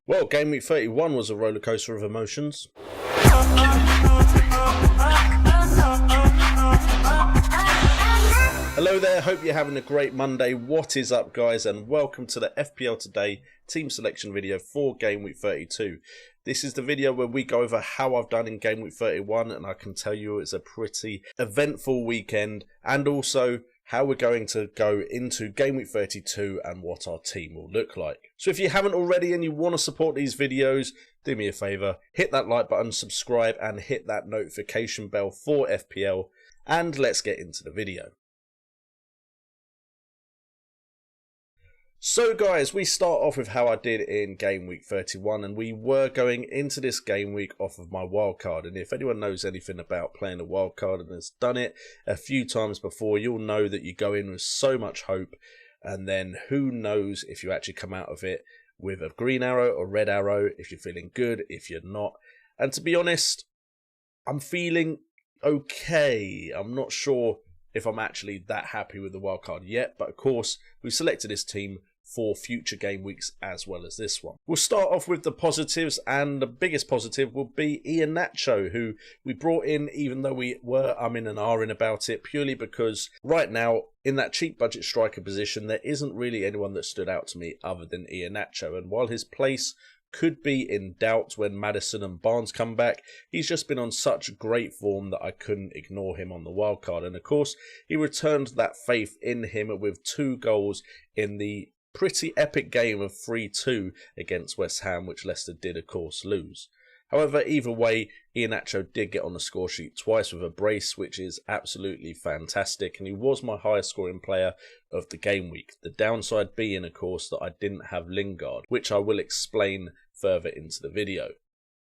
Well, Game Week 31 was a rollercoaster of emotions. Hello there, hope you're having a great Monday. What is up, guys, and welcome to the FPL Today Team Selection video for Game Week 32. This is the video where we go over how I've done in Game Week 31, and I can tell you it's a pretty eventful weekend, and also how we're going to go into Game Week 32 and what our team will look like. So if you haven't already and you want to support these videos, do me a favour, hit that like button, subscribe, and hit that notification bell for FPL, and let's get into the video. So guys, we start off with how I did in Game Week 31, and we were going into this game week off of my wildcard. And if anyone knows anything about playing a wildcard and has done it a few times before, you'll know that you go in with so much hope, and then who knows if you actually come out of it with a green arrow or red arrow, if you're feeling good, if you're not. And to be honest, I'm feeling okay. I'm not sure if I'm actually that happy with the wildcard yet, but of course, we've selected this team for future game weeks as well as this one. We'll start off with the positives, and the biggest positive will be Iheanacho, who we brought in even though we were umming and ahhing about it, purely because right now in that cheap budget striker position there isn't really anyone that stood out to me other than Iheanacho, and while his place could be in doubt when Maddison and Barnes come back, he's just been on such great form that I couldn't ignore him on the wildcard. And of course, he returned that faith in him with 2 goals in the pretty epic game of 3-2 against West Ham, which Leicester did of course lose. However, either way, Iheanacho did get on the score sheet twice with a brace, which is absolutely fantastic, and he was my highest scoring player of the game week. The downside being, of course, that I didn't have Lingard, which I will explain further into the video.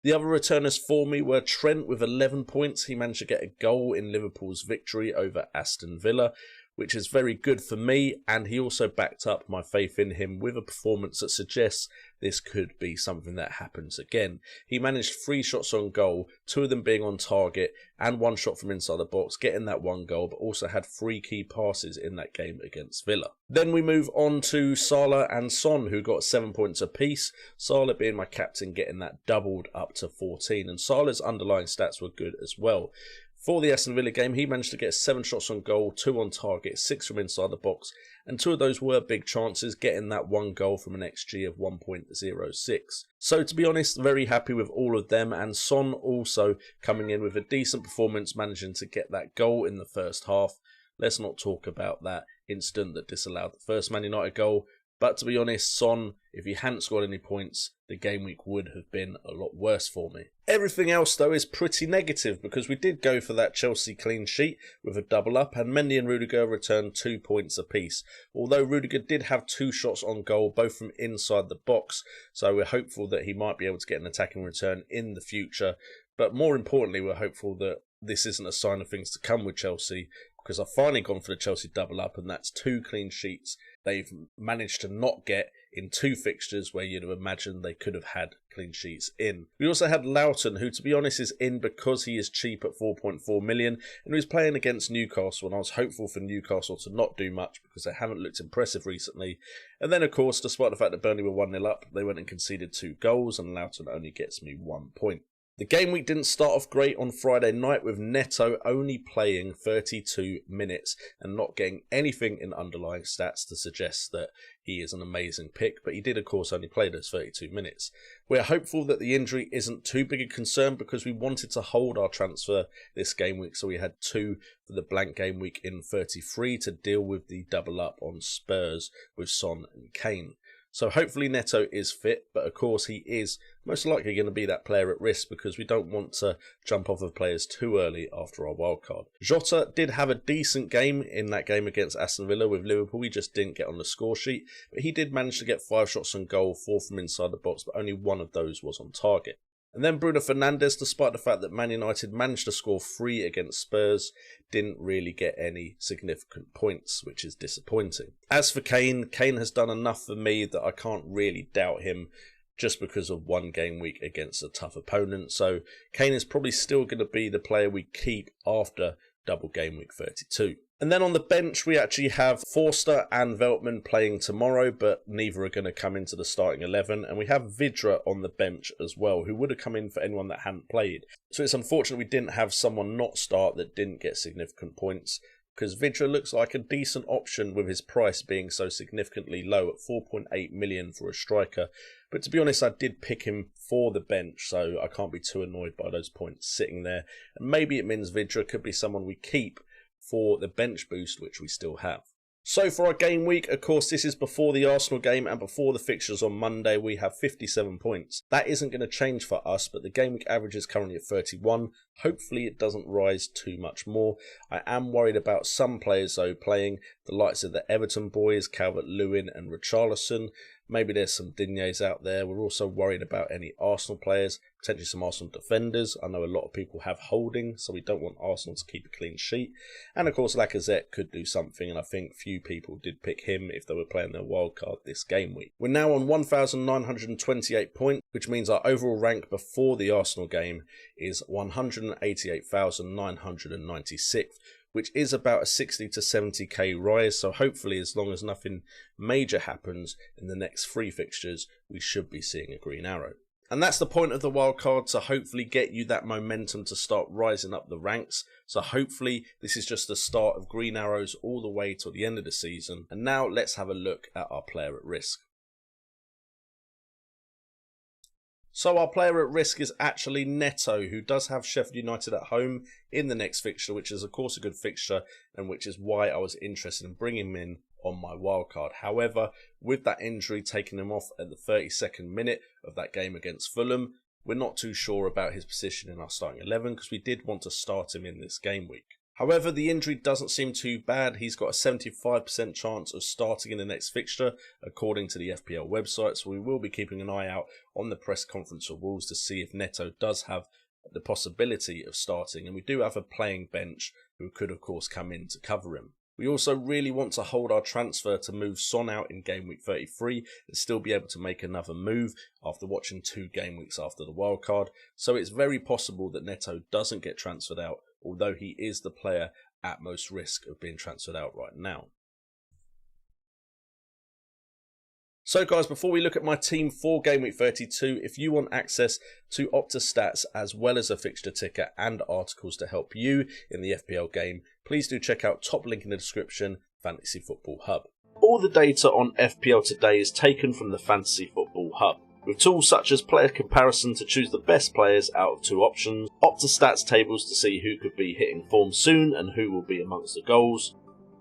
The other returners for me were Trent with 11 points. He managed to get a goal in Liverpool's victory over Aston Villa, which is very good for me, and he also backed up my faith in him with a performance that suggests this could be something that happens again. He managed 3 shots on goal, 2 of them being on target, and 1 shot from inside the box, getting that 1 goal, but also had 3 key passes in that game against Villa. Then we move on to Salah and Son, who got 7 points apiece. Salah being my captain, getting that doubled up to 14, and Salah's underlying stats were good as well. For the Aston Villa game, he managed to get 7 shots on goal, 2 on target, 6 from inside the box, and 2 of those were big chances, getting that 1 goal from an XG of 1.06. So to be honest, very happy with all of them, and Son also coming in with a decent performance, managing to get that goal in the first half. Let's not talk about that incident that disallowed the first Man United goal. But to be honest, Son, if he hadn't scored any points, the game week would have been a lot worse for me. Everything else, though, is pretty negative, because we did go for that Chelsea clean sheet with a double up, and Mendy and Rudiger returned 2 points apiece. Although Rudiger did have 2 shots on goal, both from inside the box, so we're hopeful that he might be able to get an attacking return in the future. But more importantly, we're hopeful that this isn't a sign of things to come with Chelsea, because I've finally gone for the Chelsea double up, and that's 2 clean sheets they've managed to not get in 2 fixtures where you'd have imagined they could have had clean sheets in. We also had Loughton, who to be honest is in because he is cheap at 4.4 million, and he was playing against Newcastle, and I was hopeful for Newcastle to not do much because they haven't looked impressive recently. And then of course, despite the fact that Burnley were 1-0 up, they went and conceded 2 goals, and Loughton only gets me 1 point. The game week didn't start off great on Friday night, with Neto only playing 32 minutes and not getting anything in underlying stats to suggest that he is an amazing pick, but he did of course only play those 32 minutes. We're hopeful that the injury isn't too big a concern, because we wanted to hold our transfer this game week, so we had 2 for the blank game week in 33 to deal with the double up on Spurs with Son and Kane. So hopefully Neto is fit, but of course he is most likely going to be that player at risk, because we don't want to jump off of players too early after our wildcard. Jota did have a decent game in that game against Aston Villa with Liverpool. He just didn't get on the score sheet, but he did manage to get 5 shots on goal, 4 from inside the box, but only 1 of those was on target. And then Bruno Fernandes, despite the fact that Man United managed to score 3 against Spurs, didn't really get any significant points, which is disappointing. As for Kane, Kane has done enough for me that I can't really doubt him just because of 1 game week against a tough opponent. So Kane is probably still going to be the player we keep after double game week 32. And then on the bench, we actually have Forster and Veltman playing tomorrow, but neither are going to come into the starting 11. And we have Vidra on the bench as well, who would have come in for anyone that hadn't played. So it's unfortunate we didn't have someone not start that didn't get significant points, because Vidra looks like a decent option with his price being so significantly low at 4.8 million for a striker. But to be honest, I did pick him for the bench, so I can't be too annoyed by those points sitting there. And maybe it means Vidra could be someone we keep for the bench boost, which we still have. So for our game week, of course, this is before the Arsenal game and before the fixtures on Monday. We have 57 points. That isn't going to change for us, but the game week average is currently at 31. Hopefully it doesn't rise too much more. I am worried about some players though playing, the likes of the Everton boys, Calvert-Lewin and Richarlison. Maybe there's some Dignes out there. We're also worried about any Arsenal players, potentially some Arsenal defenders. I know a lot of people have Holding, so we don't want Arsenal to keep a clean sheet. And of course, Lacazette could do something, and I think few people did pick him if they were playing their wildcard this game week. We're now on 1,928 points, which means our overall rank before the Arsenal game is 188,996. Which is about a 60 to 70k rise, so hopefully as long as nothing major happens in the next 3 fixtures, we should be seeing a green arrow. And that's the point of the wildcard, to hopefully get you that momentum to start rising up the ranks. So hopefully this is just the start of green arrows all the way till the end of the season. And now let's have a look at our player at risk. So our player at risk is actually Neto, who does have Sheffield United at home in the next fixture, which is of course a good fixture, and which is why I was interested in bringing him in on my wildcard. However, with that injury taking him off at the 32nd minute of that game against Fulham, we're not too sure about his position in our starting 11 because we did want to start him in this game week. However, the injury doesn't seem too bad. He's got a 75% chance of starting in the next fixture, according to the FPL website. So we will be keeping an eye out on the press conference of Wolves to see if Neto does have the possibility of starting. And we do have a playing bench who could, of course, come in to cover him. We also really want to hold our transfer to move Son out in game week 33 and still be able to make another move after watching 2 game weeks after the wildcard. So it's very possible that Neto doesn't get transferred out, although he is the player at most risk of being transferred out right now. So guys, before we look at my team for Game Week 32, if you want access to Opta stats as well as a fixture ticker and articles to help you in the FPL game, please do check out top link in the description, Fantasy Football Hub. All the data on FPL Today is taken from the Fantasy Football Hub, with tools such as player comparison to choose the best players out of 2 options, Opta stats tables to see who could be hitting form soon and who will be amongst the goals,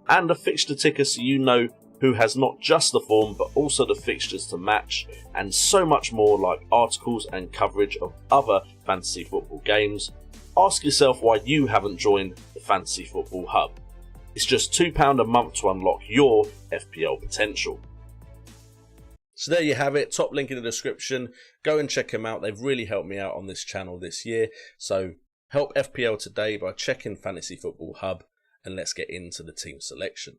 and a fixture ticker so you know who has not just the form but also the fixtures to match, and so much more, like articles and coverage of other fantasy football games. Ask yourself why you haven't joined the Fantasy Football Hub. It's just £2 a month to unlock your FPL potential. So there you have it, top link in the description. Go and check them out. They've really helped me out on this channel this year. So help FPL today by checking Fantasy Football Hub, and let's get into the team selection.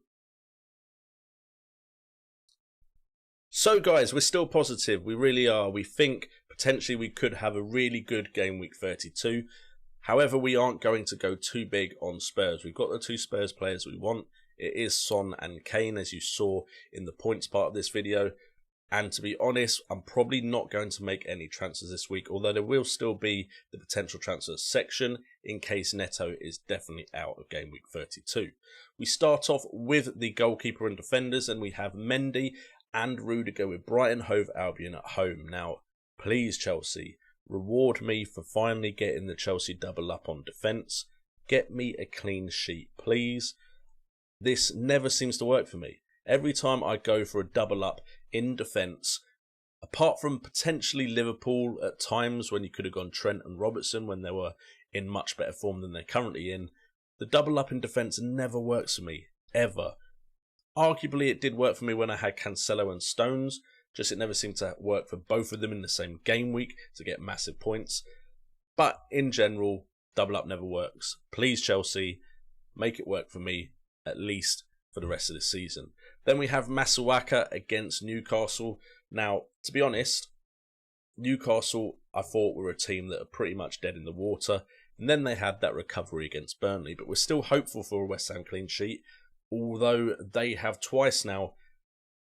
So guys, we're still positive. We really are. We think potentially we could have a really good game week 32. However, we aren't going to go too big on Spurs. We've got the 2 Spurs players we want. It is Son and Kane, as you saw in the points part of this video. And to be honest, I'm probably not going to make any transfers this week, although there will still be the potential transfers section in case Neto is definitely out of game week 32. We start off with the goalkeeper and defenders, and we have Mendy and Rudiger with Brighton Hove Albion at home. Now, please Chelsea, reward me for finally getting the Chelsea double up on defence. Get me a clean sheet, please. This never seems to work for me. Every time I go for a double up in defence, apart from potentially Liverpool at times when you could have gone Trent and Robertson when they were in much better form than they're currently in, the double up in defence never works for me, ever. Arguably, it did work for me when I had Cancelo and Stones, just it never seemed to work for both of them in the same game week to get massive points. But in general, double up never works. Please, Chelsea, make it work for me, at least for the rest of the season. Then we have Masuaka against Newcastle. Now, to be honest, Newcastle, I thought, were a team that are pretty much dead in the water. And then they had that recovery against Burnley, but we're still hopeful for a West Ham clean sheet, although they have twice now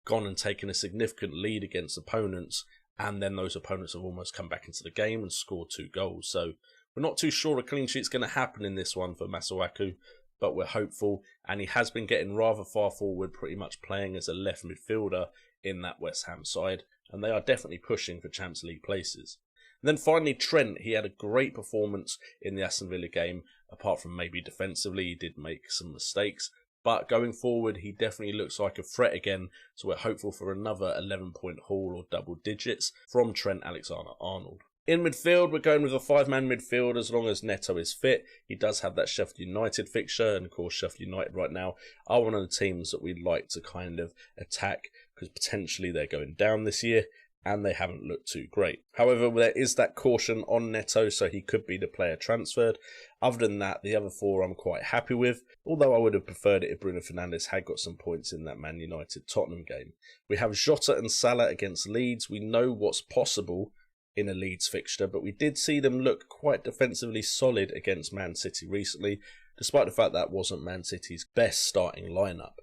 gone and taken a significant lead against opponents, and then those opponents have almost come back into the game and scored 2 goals. So we're not too sure a clean sheet's going to happen in this one for Masuaku, but we're hopeful, and he has been getting rather far forward, pretty much playing as a left midfielder in that West Ham side, and they are definitely pushing for Champions League places. And then finally, Trent, he had a great performance in the Aston Villa game, apart from maybe defensively, he did make some mistakes. But going forward, he definitely looks like a threat again, so we're hopeful for another 11-point haul or double digits from Trent Alexander-Arnold. In midfield, we're going with a 5-man midfield as long as Neto is fit. He does have that Sheffield United fixture, and of course Sheffield United right now are one of the teams that we'd like to kind of attack, because potentially they're going down this year, and they haven't looked too great. However, there is that caution on Neto, so he could be the player transferred. Other than that, the other 4 I'm quite happy with, although I would have preferred it if Bruno Fernandes had got some points in that Man United-Tottenham game. We have Jota and Salah against Leeds. We know what's possible in a Leeds fixture, but we did see them look quite defensively solid against Man City recently, despite the fact that wasn't Man City's best starting lineup.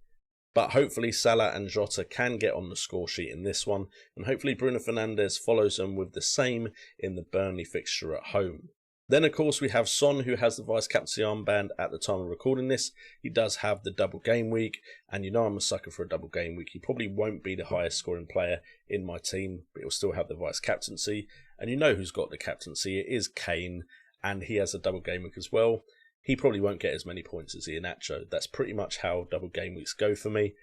But hopefully Salah and Jota can get on the score sheet in this one, and hopefully Bruno Fernandes follows them with the same in the Burnley fixture at home. Then of course we have Son, who has the vice-captaincy armband at the time of recording this. He does have the double game week, and you know I'm a sucker for a double game week. He probably won't be the highest scoring player in my team, but he'll still have the vice-captaincy. And you know who's got the captaincy, it is Kane, and he has a double game week as well. He probably won't get as many points as Iheanacho. That's pretty much how double game weeks go for me.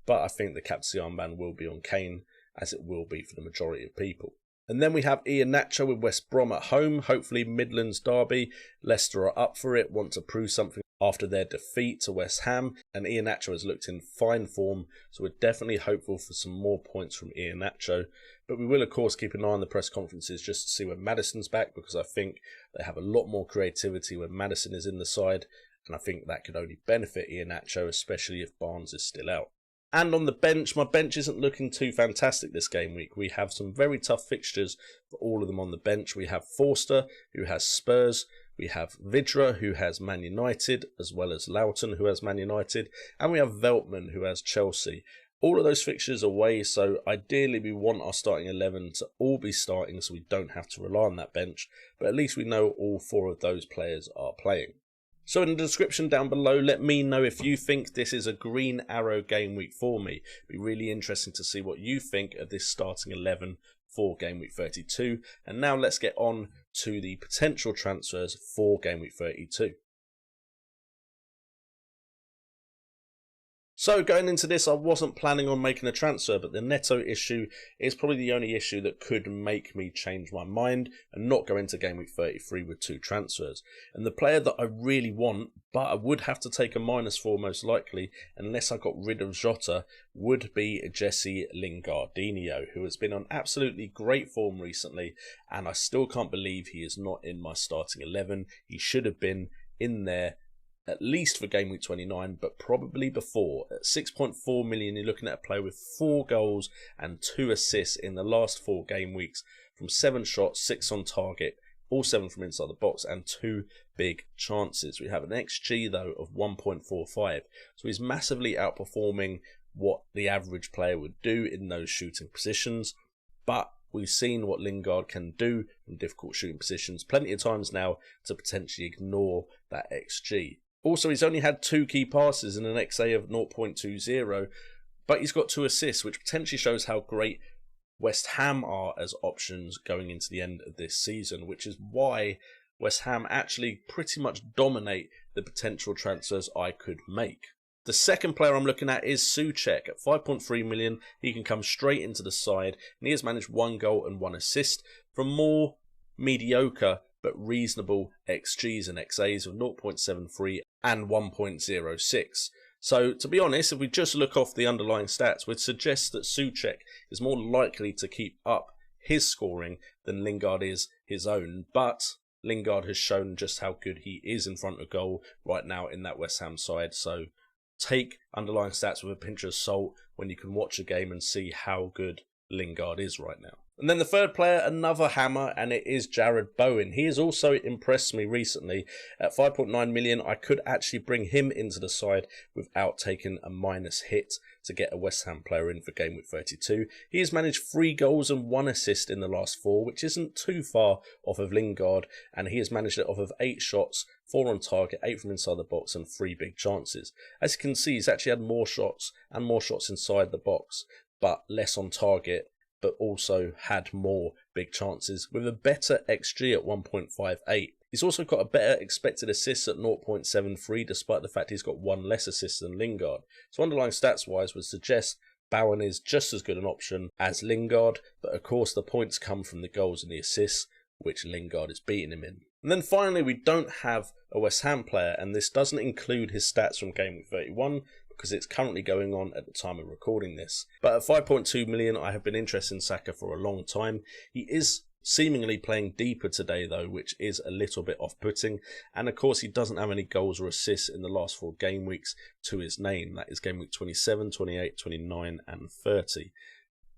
But I think the captaincy armband will be on Kane, as it will be for the majority of people. And then we have Iheanacho with West Brom at home. Hopefully Midlands derby. Leicester are up for it, want to prove something after their defeat to West Ham. And Iheanacho has looked in fine form, so we're definitely hopeful for some more points from Iheanacho. But we will of course keep an eye on the press conferences just to see when Maddison's back, because I think they have a lot more creativity when Maddison is in the side, and I think that could only benefit Iheanacho, especially if Barnes is still out. And on the bench, my bench isn't looking too fantastic this game week. We have some very tough fixtures for all of them on the bench. We have Forster, who has Spurs. We have Vidra, who has Man United, as well as Loughton, who has Man United. And we have Veltman, who has Chelsea. All of those fixtures are away, so ideally we want our starting 11 to all be starting so we don't have to rely on that bench. But at least we know all 4 of those players are playing. So in the description down below, let me know if you think this is a green arrow game week for me. It'd be really interesting to see what you think of this starting 11 for game week 32. And now let's get on to the potential transfers for game week 32. So going into this, I wasn't planning on making a transfer, but the Neto issue is probably the only issue that could make me change my mind and not go into game week 33 with 2 transfers. And the player that I really want, but I would have to take a -4 most likely, unless I got rid of Jota, would be Jesse Lingardinho, who has been on absolutely great form recently, and I still can't believe he is not in my starting 11. He should have been in there at least for game week 29, but probably before. At 6.4 million, you're looking at a player with 4 goals and 2 assists in the last 4 game weeks, from 7 shots, 6 on target, all 7 from inside the box, and 2 big chances. We have an XG though of 1.45, so he's massively outperforming what the average player would do in those shooting positions. But we've seen what Lingard can do in difficult shooting positions plenty of times now to potentially ignore that XG. Also, he's only had 2 key passes and an XA of 0.20, but he's got 2 assists, which potentially shows how great West Ham are as options going into the end of this season, which is why West Ham actually pretty much dominate the potential transfers I could make. The second player I'm looking at is Souček. At 5.3 million, he can come straight into the side, and he has managed 1 goal and 1 assist from more mediocre but reasonable XGs and XAs of 0.73 and 1.06. So, to be honest, if we just look off the underlying stats, we'd suggest that Souček is more likely to keep up his scoring than Lingard is his own. But Lingard has shown just how good he is in front of goal right now in that West Ham side. So, take underlying stats with a pinch of salt when you can watch a game and see how good Lingard is right now. And then the third player, another hammer, and it is Jared Bowen. He has also impressed me recently. At 5.9 million, I could actually bring him into the side without taking a minus hit to get a West Ham player in for Gameweek 32. He has managed 3 goals and 1 assist in the last 4, which isn't too far off of Lingard, and he has managed it off of 8 shots, 4 on target, 8 from inside the box, and 3 big chances. As you can see, he's actually had more shots and more shots inside the box, but less on target, but also had more big chances with a better XG at 1.58. He's also got a better expected assists at 0.73, despite the fact he's got 1 less assist than Lingard. So underlying stats wise would suggest Bowen is just as good an option as Lingard, but of course the points come from the goals and the assists, which Lingard is beating him in. And then finally, we don't have a West Ham player, and this doesn't include his stats from Gameweek 31, because it's currently going on at the time of recording this. But at 5.2 million, I have been interested in Saka for a long time. He is seemingly playing deeper today though, which is a little bit off-putting. And of course, he doesn't have any goals or assists in the last 4 game weeks to his name. That is Gameweek 27, 28, 29 and 30.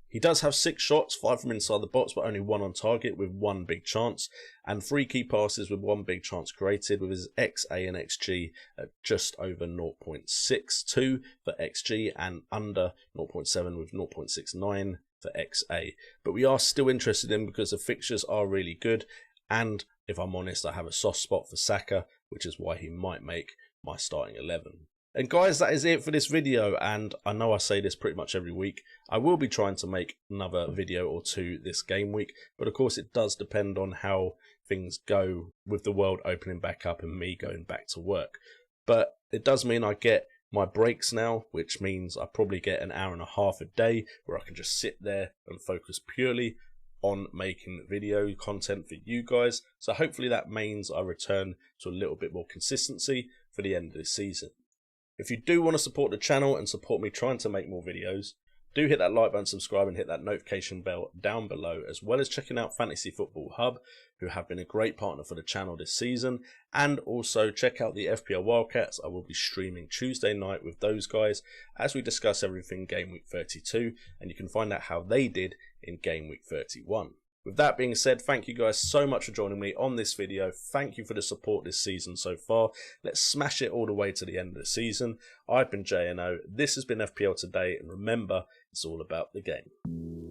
He does have 6 shots, 5 from inside the box, but only 1 on target with 1 big chance, and 3 key passes with 1 big chance created, with his XA and XG at just over 0.62 for XG and under 0.7 with 0.69 for XA. But we are still interested in because the fixtures are really good, and if I'm honest, I have a soft spot for Saka, which is why he might make my starting 11. And guys, that is it for this video, and I know I say this pretty much every week. I will be trying to make another video or 2 this game week, but of course it does depend on how things go with the world opening back up and me going back to work. But it does mean I get my breaks now, which means I probably get an hour and a half a day where I can just sit there and focus purely on making video content for you guys. So hopefully that means I return to a little bit more consistency for the end of the season. If you do want to support the channel and support me trying to make more videos, do hit that like button, subscribe and hit that notification bell down below, as well as checking out Fantasy Football Hub, who have been a great partner for the channel this season, and also check out the FPL Wildcats. I will be streaming Tuesday night with those guys as we discuss everything Game Week 32, and you can find out how they did in Game Week 31. With that being said, thank you guys so much for joining me on this video. Thank you for the support this season so far. Let's smash it all the way to the end of the season. I've been JNO, this has been FPL Today, and remember, it's all about the game.